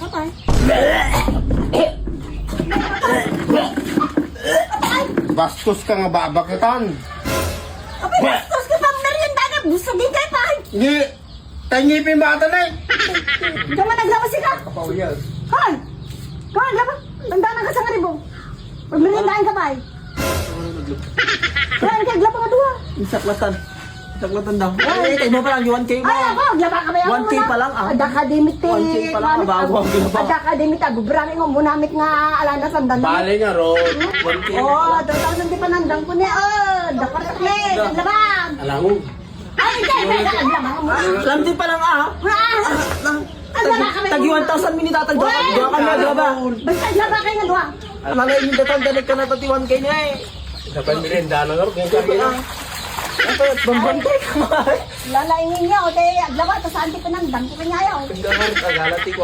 pa. Bastos ka nga babakatan. Abay, bastos ka pang merienda na. Gusto din kayo pa. Hindi. Tangipin bata na eh. Diyan man naglabas ka. Kapawiyal. Han! Kan, laba. Tandaan ka sa karibong. Magmerindahin ka pa. Kaya kaglaba nga duha. Isaklatan. Isaklatan daw. Ay, tayo mo pa lang, 1K mo. Ay, ako, glaba ka ba yan? 1K pa lang, ah. Adakademit eh. 1K pa lang, bago ang glaba. Adakademit, agubrami mo, munamit nga alana sandan. Bale nga ro. 1K. Oh, 2,000 di pa nandang ko niya. Oh, dapat eh, naglabang. Alam mo. Ay, hindi, naglabang mo. Alam din pa lang, ah. Tagi 1,000 minit tatagda. Dua ka na, glaba. Basta glaba kayo nga duha. Malay yung datang dalit ka na tati 1K niya eh. Dapat merenda na nga ro. Ganyan kaya na. Ito, bambantay ka ma. Lalaingin niya, o tayo, glaba, tapos saan di pa nandang ko kanya ayaw. Pagdahar, agalati ko.